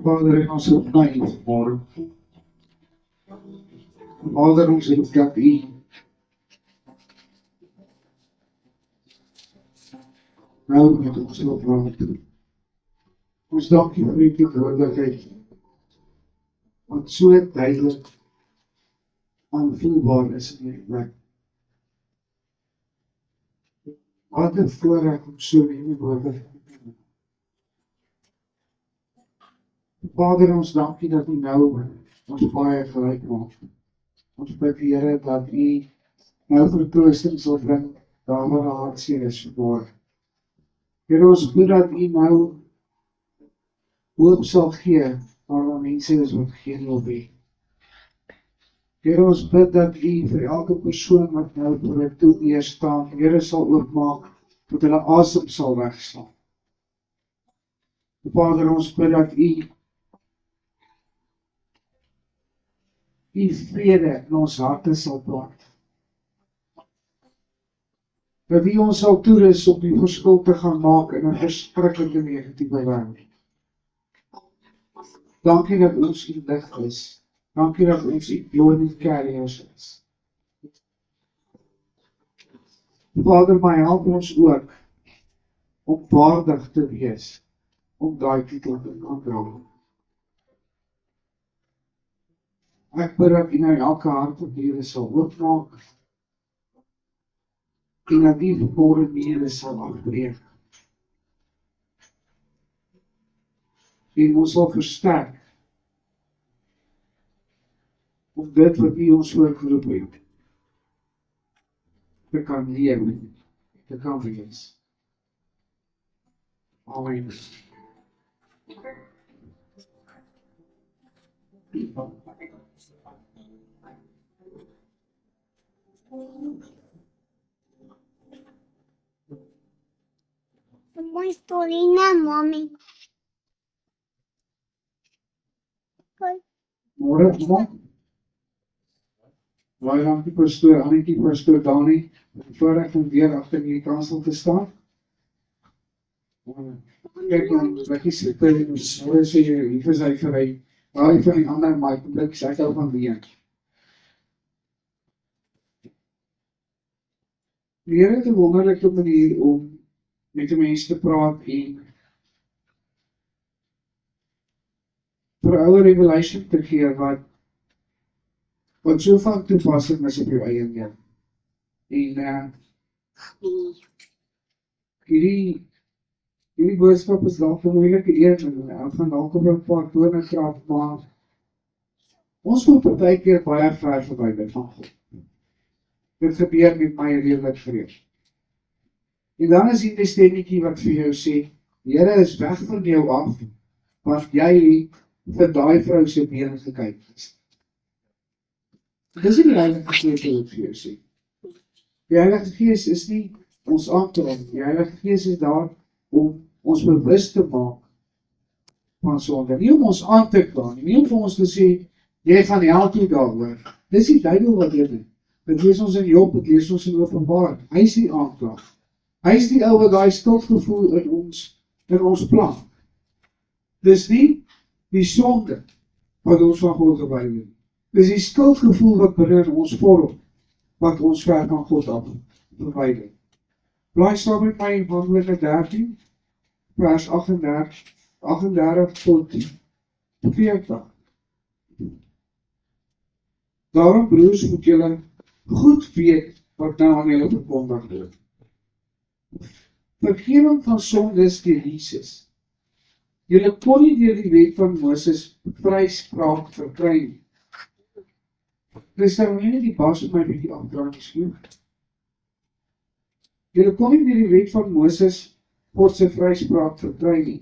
Vader, in ons roep na U vanmôre. Vader, ons roep dat U nou met ons wil praat. Ons dank U vir U teenwoordigheid, wat so duidelik aanvoelbaar is in hierdie plek. Wat 'n voorreg om so in U woord te doen. Vader, ons dank U dat U nou ons baie gelyk maak. Ons bid, Here, dat U nou vertroosting sal bring daar waar daar hartseer is vanmôre. Here, ons bid dat U nou hoop sal gee waar mense is wat geen hoop het. Here, ons bid dat U vir elke persoon wat nou voor U toe neerstaan, Here, sal oopmaak dat hulle asem sal wegslaan. Vader, ons bid dat U vrede in ons harte sal plant. Dat U ons sal toerus om die verskil te gaan maak in 'n verskriklike negatiewe wêreld. Dankie dat ons U lig is. Dankie dat ons U glory carriers is. Vader, my help ons ook om waardig te wees om daai titel te kan dra. Ek bid dat U nou elke hart op hierdie sal oopmaak en dat U vanmôre hierdie sal afbreek. En ons sal versterk om dit wat U ons voorgeroep het te kan leef, te kan wees. Amen. Mooi storie, mommy. Môre, mamma. Baie dankie pastoor Annetjie, pastoor Dani, vir die voorreg om weer agter hierdie kansel te staan. Kyk dan, wat jy sê, môre sê jy, hier is hy vir hy, waar van die ander, maar ek blik, sê ek hou van ween. Die Here het 'n wonderlike manier om met die mense te praat en vir ouer revelation te gee wat so van toepassing is op jou eie lewe. En hierdie boodskap is dalk 'n moeilike een en ek gaan dalk op 'n paar tone krap, maar ons moet partykeer baie ver verby dit van God. Dit gebeur met my redelik vrees. En dan is hier 'n stemmetjie wat vir jou sê, Here is weg van jou af, want jy het vir daai vrou se bene gekyk. Dis nie die Heilige Gees wat vir jou sê. Die Heilige Gees is nie ons aanklag. Die Heilige Gees is daar om ons bewus te maak van sonde. Nie om ons aan te kla nie om vir ons te sê, jy gaan hel toe daaroor. Dis die duiwel wat doen. Dit lees ons in Job, dit lees ons in Openbaring. Hy is die aanklag. Hy is die ou wat daai skuldgevoel in ons plan. Dis nie die sonde wat ons van God verwyder nie. Dis die skuldgevoel wat binne in ons vorm, wat ons ver van God af verwyder. Blaai saam met my in Handelinge 13, vers 38 tot 40. Daarom, broers, moet julle goed weet wat nou aan julle verkondig word. Vergewing van sondes deur Jesus. Julle kon nie deur die wet van Moses vryspraak verkry nie. Dis nou nie die bas op my bietjie aandraai skien. Julle kon nie deur die wet van Moses God se vryspraak verkry nie.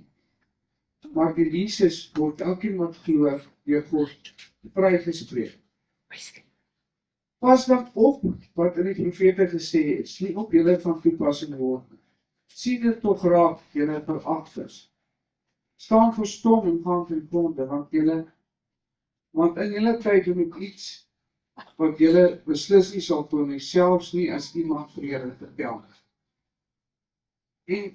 Maar deur Jesus word elkeen wat glo deur God vrygespreek. Pas dan op wat in die profete gesê is, nie op julle van toepassing word. Sien dit tog raak, julle veragters. Staan verstom en gaan ten gronde, want in julle tyd doen ek iets wat julle beslis nie sal toon nie, selfs nie as iemand vir julle vertel. En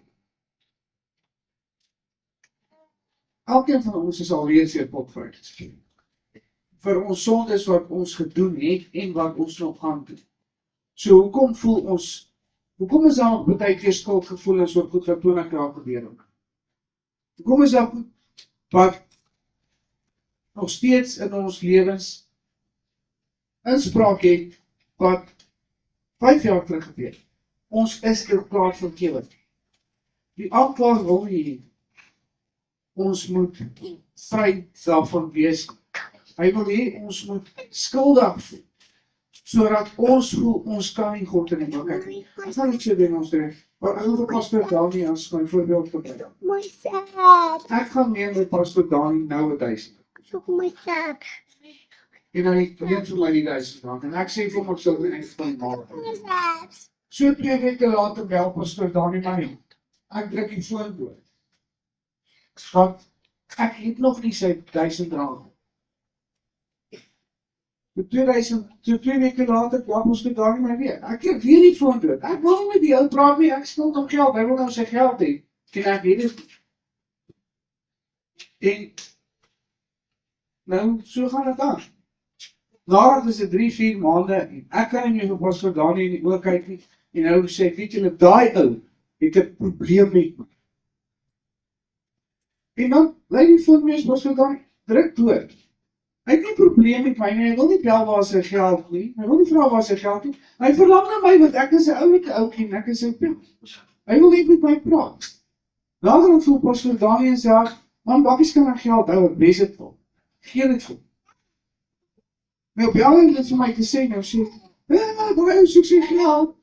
Elkeen van ons is alreeds weer potvryd. Vir ons sondes wat ons gedoen het en wat ons nog gaan doen. So hoekom is daar nog baie keer skuldgevoelens oor goed wat 20 jaar gebeur het? Hoekom is daar goed wat nog steeds in ons lewens inspraak het wat 5 jaar terug gebeur het? Ons is klaar verkeerd. Die aanklaer wil nie ons moet vry daarvan wees. Hy wil hê ons moet skuldig voel, sodat ons voel ons kan nie God in die mond kyk. Ek gaan net so demonstreer. Maar ek wil vir Pastor Dani as my voorbeeld gebruik. Ek gaan neem met Pastor Dani nou 1000. En hy leen vir my die 1000 rand. En ek sê vir hom ek sal die eindstand maak. So 2 weke later bel Pastor Dani my. Ek druk die foon door. Want ek het nog nie sy 1000 rand. Met 2 weke later kwam ons dit daar nie my weer. Ek het weer die foon dood. Ek wil nie met die ou praat nie, ek skuld hom geld. Hy wil nou sy geld hê. En ek weet dit. En nou, so gaan dit aan. Nadat is dit 3-4 maande en ek kan nie vir Pastor Dani in die oor kyk nie. En nou sê ek, weet julle, daai ou het 'n probleem met my. En dan lei die foon weer Pastor Dani druk dood. Hy het nie probleem met my nie, hy wil nie bel waar sy geld nie, hy wil nie vra waar sy geld nie, hy verlang na my, want ek is 'n oulike oukie en ek is 'n pil. Hy wil nie met my praat. Later dan voel Pastor Dani en sê, man, bakkies kan my geld hou, ek wees het vol. Gee dit vol. Maar op jou het dit vir my te sê, nou sê, baie soek sy geld.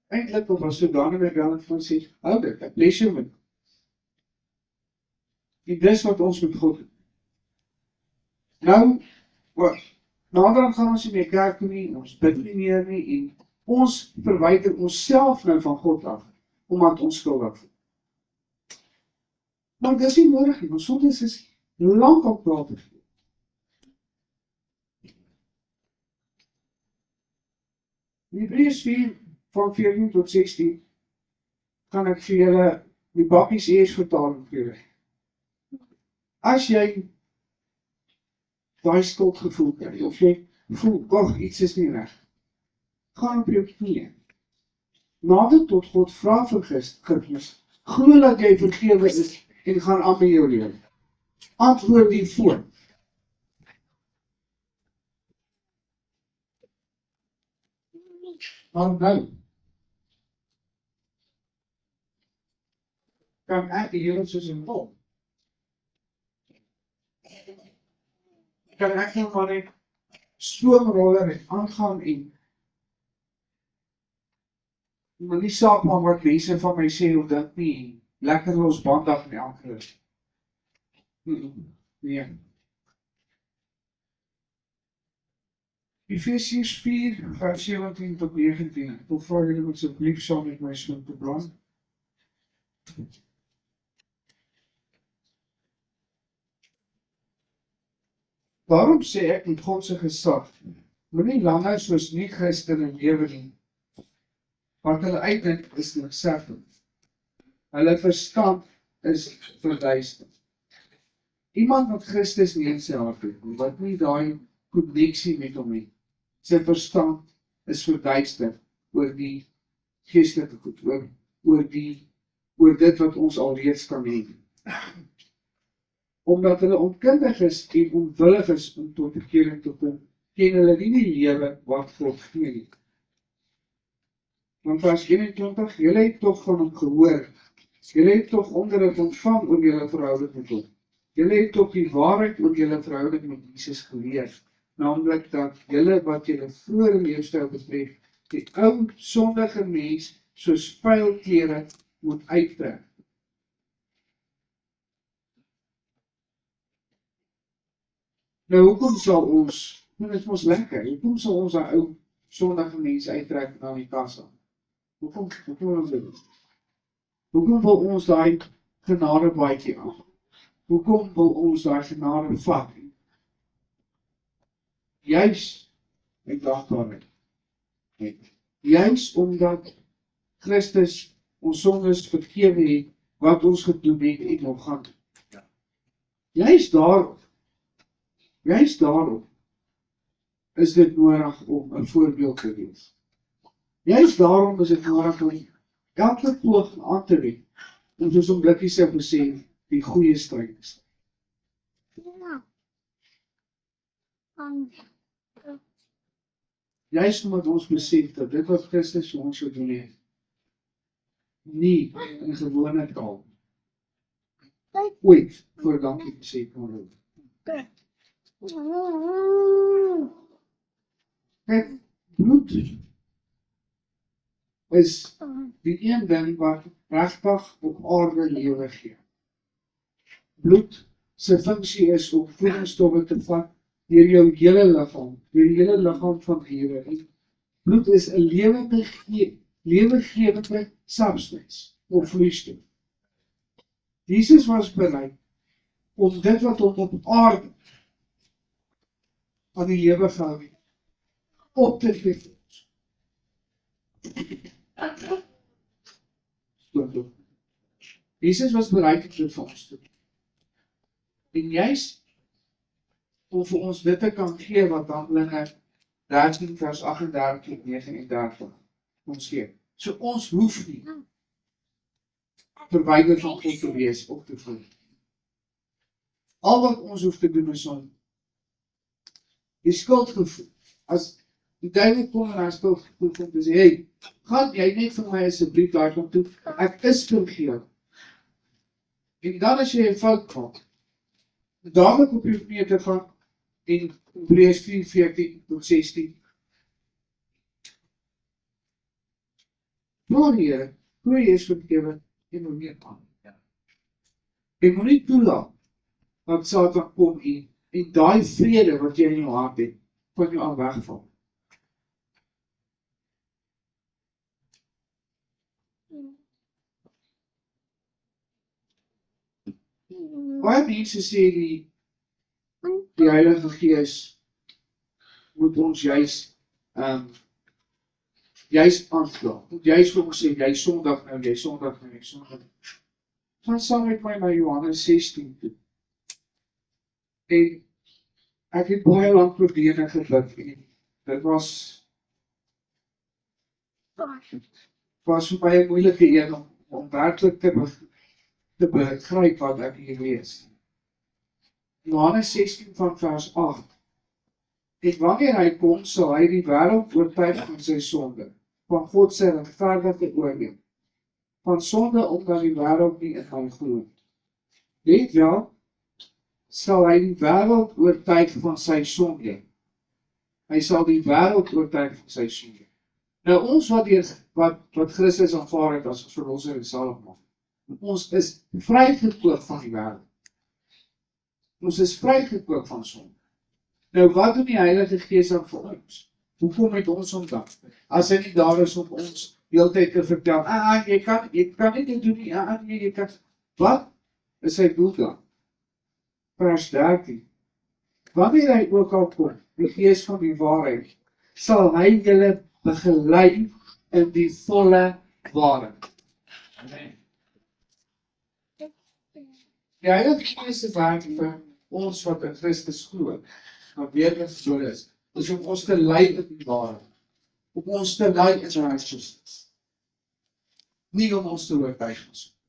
Eindelijk op Pastor Dani my bel en van sê, hou dit, ek lees jou met. En dis wat ons met God doen. Nou, naderhand gaan ons nie meer kerk nie, ons bid nie meer nie, en ons verwyder onsself nou van God af, omdat ons skuldig voel. Maar dis nie nodig nie, ons sondes is lang al klaar vergeet. In Hebreërs 4, van 14 tot 16, kan ek vir julle die bakkies eers vertaling gee. As jy daai skuldgevoel kry, of jy voel, iets is nie reg, gaan op jou knieë. Nader tot God, vra vergifnis, glo dat jy vergewe is, en gaan aan met jou lewe. Antwoord die voor. Maar nou, kan ek die Here soos 'n bom. Kan ek nie maar net stoomroller en aangaan en maar nie saak maar wat mense van my sê of dit nie lekker losbandig in elke rus. Nee. Efesiërs 4, vers 17 tot 19. Ek wil vra julle asseblief saam met my skrif te blaai. Daarom sê ek met God se gesag, moenie langer soos nie Christene lewe nie. Wat hulle uitdink is neersetting. Hulle verstand is verduister. Iemand wat Christus nie in sy hart het, wat nie daai koneksie met hom het, sy verstand is verduister oor die geestelike goed, oor dit wat ons alreeds kan hê. Omdat hulle onkundig is en onwillig is om tot bekering te kom, ken hulle nie die lewe wat God gee nie. Want vers 21, julle het tog van hom gehoor, julle het tog onderrig ontvang oor julle verhouding met hom. Julle het tog die waarheid oor julle verhouding met Jesus geleer, naamlik dat julle wat julle vroeër leefstyl betref, die ou sondige mens soos vuil klere moet uittrek. Nou, hoekom sal ons, dit is ons lekker, hoekom sal ons daai ou sondige mens uittrek na die kassa? Hoekom wil ons dit? Hoekom wil ons daai genade baadjie af? Hoekom wil ons daai genade vat? Juis, ek dacht daarmee, juis omdat Christus ons sondes vergewe het, wat ons gedoen het en nog gaan doen. Juist daarop is dit nodig om 'n voorbeeld te wees. Juist daarom is dit nodig om elke poging aan te wend, om soos om Blikkie sou gesê, die goeie stryd te stry. Juist omdat ons besef dat dit wat Christus vir ons gedoen het, nie in gewone taal ooit voor dankie gesê kan word. Kijk, bloed is die een ding wat regtig op aarde lewe gee. Bloed se funksie is om voedingsstowwe te vat deur jou hele liggaam, deur die hele liggaam van lewe. Bloed is 'n lewegewende substance of vloeistof. Jesus was bereid om dit wat hom op aarde aan die lewe gehou het, op te gee. Jesus was bereid om dit vir ons te doen. En juist om vir ons dit te kan gee wat Handelinge 13 vers 38 en 39 ons gee. So ons hoef nie verwyder van God te wees of te voel. Al wat ons hoef te doen is om die skuldgevoel, as die duiwel kom en hy skuldgevoel kom te sê, hey, gaan jy net vir my asseblief daar kom toe, ek is vergeef. En dan as jy 'n fout maak, dadelik op jou knie te gaan, en Hebreërs 4:14-16. Vra die Here, hoe jy is vergewe, en moet meer aan. Jy moet nie toelaat dat Satan kom en daai vrede wat jy in jou hart het, van jou af wegval. Baie mense sê die Heilige Gees moet ons juist aankla. Moet juist vir ons sê, jy sondig nou, jy sondig nou, jy sondig nou. Gaan saam met my na Johannes 16 toe. En ek het baie lang probeer en gebid en dit was vir my 'n moeilike een om werklik te begryp wat ek hier lees. Johannes 16 van vers 8. En wanneer hy kom, sal hy die wêreld oortuig van sy sonde, van God se regverdige oordeel, van sonde omdat die wêreld nie in hom glo. Let wel, sal hy die wêreld oortuig van sy sonde. Hy sal die wêreld oortuig van sy sonde. Nou ons wat Christus aanvaar het as verlosser en saligmaker, ons is vrygekoop van die wêreld. Ons is vrygekoop van sonde. Nou wat doen die Heilige Gees dan vir ons? Hoekom het ons onthou? As hy nie daar is om ons heeltyd te vertel, jy kan nie dit doen nie, jy kan. Wat is sy doel dan? Vers 13. Wanneer hy ook al kom, die Gees van die waarheid, sal hy julle begelei in die volle waarheid. Amen. Die Heilige Gees se werk vir ons wat in Christus glo, wat weer glo is om ons te lei in die waarheid, om ons te lei in righteousness, nie om ons te oortuig van sonde.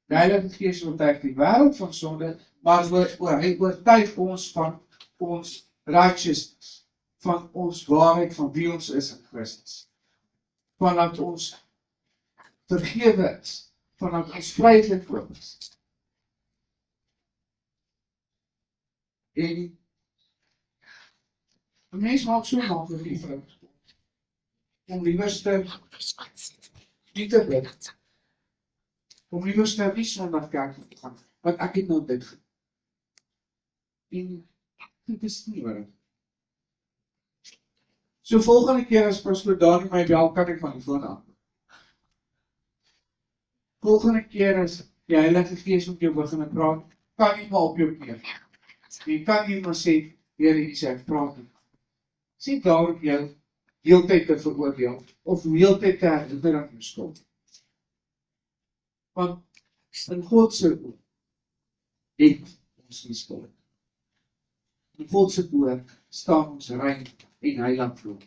Die Heilige Gees oortuig die wêreld van sonde, maar hy oortuig ons van ons righteousness, van ons waarheid, van wie ons is in Christus, van dat ons vergewe is, van dat ons vrygekoop is. En 'n mens maak so maak vir die vrou om liewerste nie te bid, om liewerste nie Sondag kerk te gaan, want ek het nou dit gedoen. En dit is nie waar. So volgende keer as pastoor Dani my bel, kan ek van die foon aan. Volgende keer as die Heilige Gees met jou begin praat, kan jy maar op jou knie. Jy kan nie maar sê, Here, jy sê, ek praat nie. Sê daarom jou heeltyd te veroordeel, of heeltyd te herinner aan jou skuld. Want In God se oë het ons nie skuld. In God se oë staan ons rein en heilig voor.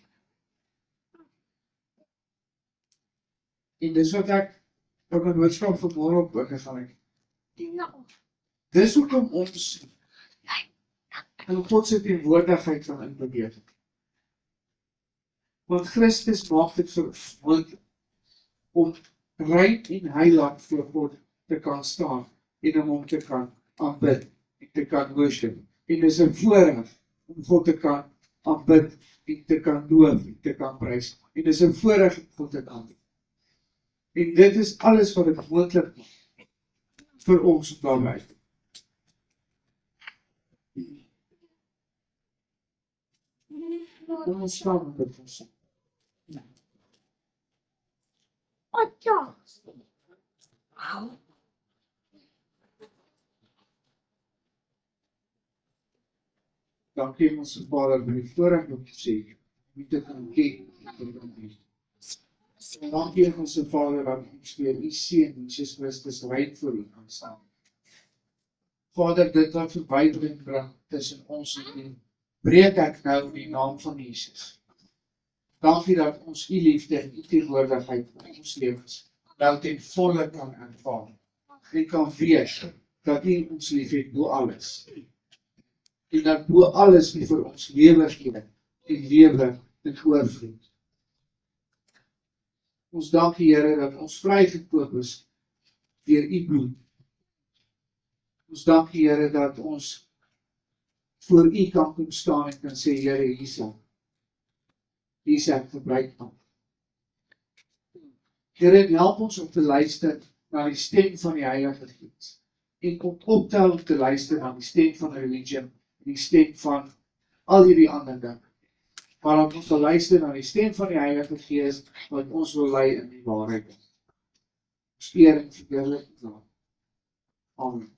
En dis wat ek op 'n boodskap vanmôre op gaan ek. Dis hoekom ons in God se teenwoordigheid gaan inbeweeg. Want Christus maak dit vir ons moontlik om rein en heilig voor God te kan staan en om hom te kan aanbid en te kan worship. En dis 'n voorreg om God te kan aanbid en te kan loof en te kan prys. En dis 'n voorreg om God te kan. En dit is alles wat dit moontlik maak vir ons om daarby. Ons staan met ons. Dankie ons Vader vir die voorreg om te sê, om te kan ken. Dankie ons Vader dat ons weer U Seun Jesus Christus rein voor U kan staan. Vader, dit wat verbydering bring tussen ons en U, breek ek nou in die naam van Jesus. Dankie dat ons U liefde en U teenwoordigheid in ons lewens nou ten volle kan ervaar. En kan weet dat U ons liefhet bo alles. En dat bo alles U vir ons lewe gee en lewe in oorvloed. Ons dank U Here dat ons vrygekoop is deur U bloed. Ons dank U Here dat ons voor U kan kom staan en kan sê, Here, hier is ek gebruik van. Here, help ons om te luister na die stem van die Heilige Gees. En kom optel om te luister na die stem van religie, die stem van al hierdie ander dinge. Maar dat ons wil luister na die stem van die Heilige Gees, wat ons wil lei in die waarheid. Ons eer en verheerlik U naam. Amen.